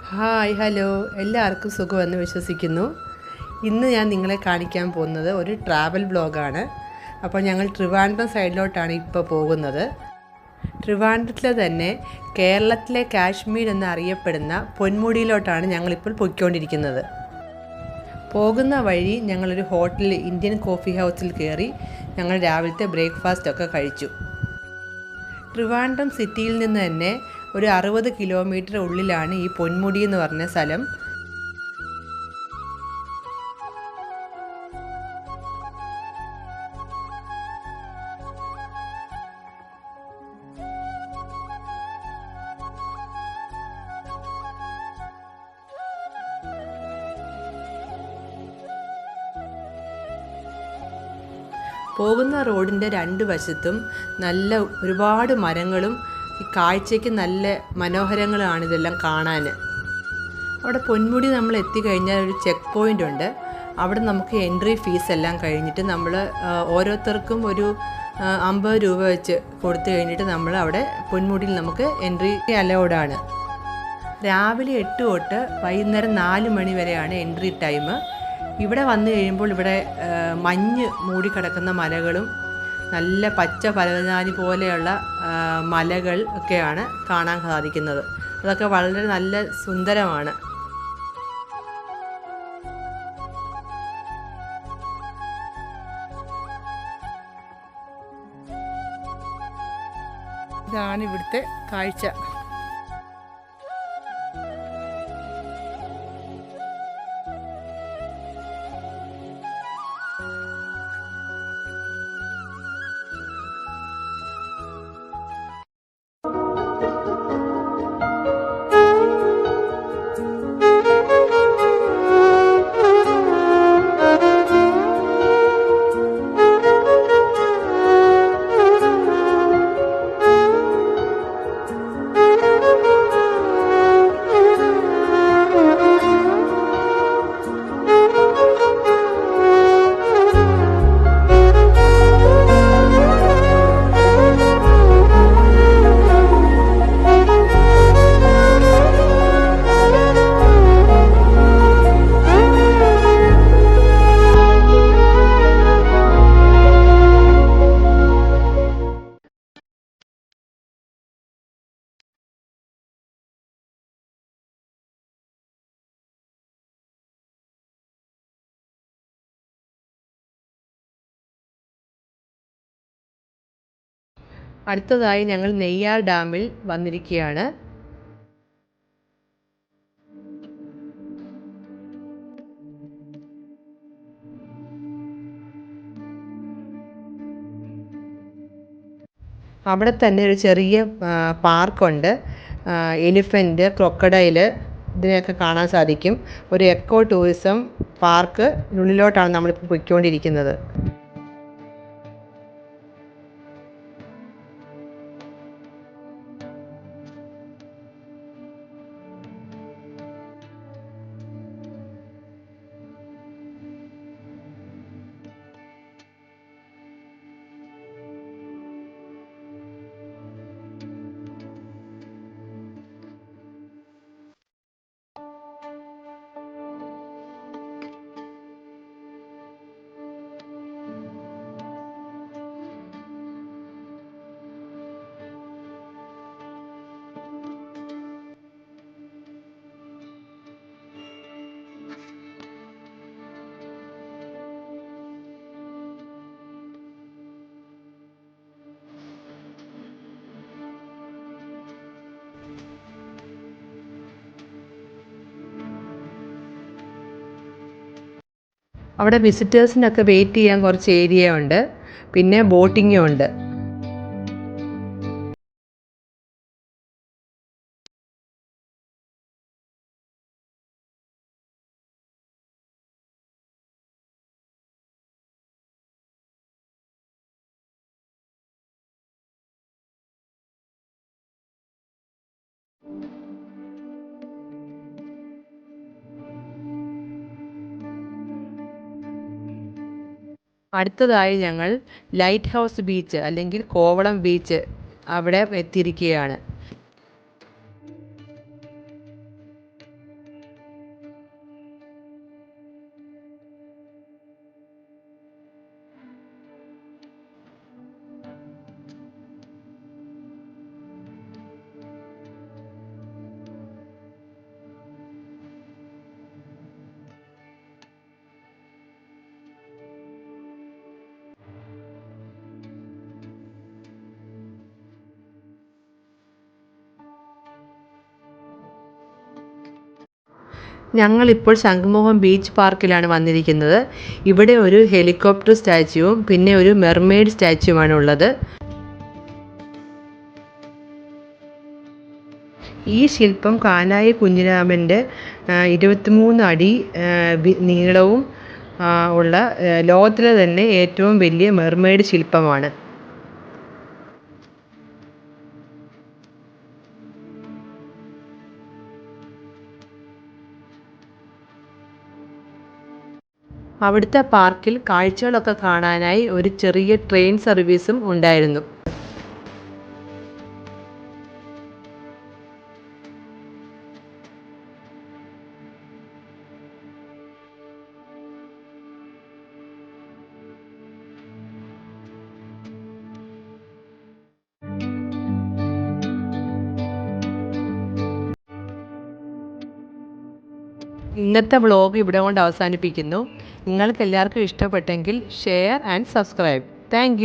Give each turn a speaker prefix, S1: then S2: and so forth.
S1: Hi hello എല്ലാവർക്കും സുഖമെന്ന് വിശ്വസിക്കുന്നു. ഇന്ന് ഞാൻ നിങ്ങളെ കാണിക്കാൻ പോകുന്നത് ഒരു ട്രാവൽ വ്ലോഗാണ്. അപ്പോൾ ഞങ്ങൾ ട്രിവാൻഡ്രം സൈഡിലോട്ടാണ് ഇപ്പോൾ പോകുന്നത്. ട്രിവാൻഡ്രത്തിലെ തന്നെ കേരളത്തിലെ കാശ്മീർ എന്നറിയപ്പെടുന്ന പൊന്മുടിയിലോട്ടാണ് ഞങ്ങളിപ്പോൾ പൊയ്ക്കൊണ്ടിരിക്കുന്നത്. പോകുന്ന വഴി ഞങ്ങളൊരു ഹോട്ടലിൽ ഇന്ത്യൻ കോഫി ഹൗസിൽ കയറി ഞങ്ങൾ രാവിലത്തെ ബ്രേക്ക്ഫാസ്റ്റൊക്കെ കഴിച്ചു. ട്രിവാൻഡ്രം സിറ്റിയിൽ നിന്ന് തന്നെ ഒരു 60 കിലോമീറ്റർ ഉള്ളിലാണ് ഈ പൊന്മുടി എന്ന് പറഞ്ഞ സ്ഥലം. പോകുന്ന റോഡിൻ്റെ രണ്ട് വശത്തും നല്ല ഒരുപാട് മരങ്ങളും ഈ കാഴ്ചയ്ക്ക് നല്ല മനോഹരങ്ങളാണ് ഇതെല്ലാം കാണാൻ. അവിടെ പൊന്മുടി നമ്മൾ എത്തിക്കഴിഞ്ഞാൽ ഒരു ചെക്ക് പോയിൻ്റ് ഉണ്ട്. അവിടെ നമുക്ക് എൻട്രി ഫീസ് എല്ലാം കഴിഞ്ഞിട്ട് നമ്മൾ ഓരോരുത്തർക്കും ഒരു 50 രൂപ വെച്ച് കൊടുത്തു കഴിഞ്ഞിട്ട് നമ്മൾ അവിടെ പൊന്മുടിയിൽ നമുക്ക് എൻട്രി അലൗഡാണ്. രാവിലെ 8 തൊട്ട് വൈകുന്നേരം 4 മണി വരെയാണ് എൻട്രി ടൈം. ഇവിടെ വന്നു കഴിയുമ്പോൾ ഇവിടെ മഞ്ഞ് മൂടിക്കിടക്കുന്ന മലകളും നല്ല പച്ച പരവതാനി പോലെയുള്ള മലകൾ ഒക്കെയാണ് കാണാൻ സാധിക്കുന്നത്. അതൊക്കെ വളരെ നല്ല സുന്ദരമാണ്. ഇതാണ് ഇവിടുത്തെ കാഴ്ച. അടുത്തതായി ഞങ്ങൾ നെയ്യാർ ഡാമിൽ വന്നിരിക്കുകയാണ്. അവിടെ തന്നെ ഒരു ചെറിയ പാർക്കുണ്ട്. എലിഫൻറ്റ്, ക്രൊക്കഡൈല് ഇതിനെയൊക്കെ കാണാൻ സാധിക്കും. ഒരു എക്കോ ടൂറിസം പാർക്ക് ഉള്ളിലോട്ടാണ് നമ്മളിപ്പോൾ പോയിക്കൊണ്ടിരിക്കുന്നത്. അവിടെ വിസിറ്റേഴ്സിനൊക്കെ വെയിറ്റ് ചെയ്യാൻ കുറച്ച് ഏരിയ ഉണ്ട്. പിന്നെ ബോട്ടിങ്ങും ഉണ്ട്. അടുത്തതായി ഞങ്ങൾ ലൈറ്റ് ഹൗസ് ബീച്ച് അല്ലെങ്കിൽ കോവളം ബീച്ച് അവിടെ എത്തിയിരിക്കുകയാണ്. ഞങ്ങളിപ്പോൾ ശംഖുമുഖം ബീച്ച് പാർക്കിലാണ് വന്നിരിക്കുന്നത്. ഇവിടെ ഒരു ഹെലികോപ്റ്റർ സ്റ്റാച്യുവും പിന്നെ ഒരു മെർമെയ്ഡ് സ്റ്റാച്യുമാണ് ഉള്ളത്. ഈ ശില്പം കാനായി കുഞ്ഞിരാമൻ്റെ 23 അടി നീളവും ഉള്ള ലോകത്തിലെ തന്നെ ഏറ്റവും വലിയ മെർമെയ്ഡ് ശില്പമാണ്. അവിടുത്തെ പാർക്കിൽ കാഴ്ചകളൊക്കെ കാണാനായി ഒരു ചെറിയ ട്രെയിൻ സർവീസും ഉണ്ടായിരുന്നു. ഇന്നത്തെ വ്ളോഗ് ഇവിടെ കൊണ്ട് അവസാനിപ്പിക്കുന്നു. നിങ്ങൾക്ക് എല്ലാവർക്കും ഇഷ്ടപ്പെട്ടെങ്കിൽ ഷെയർ ആൻഡ് സബ്സ്ക്രൈബ്. താങ്ക്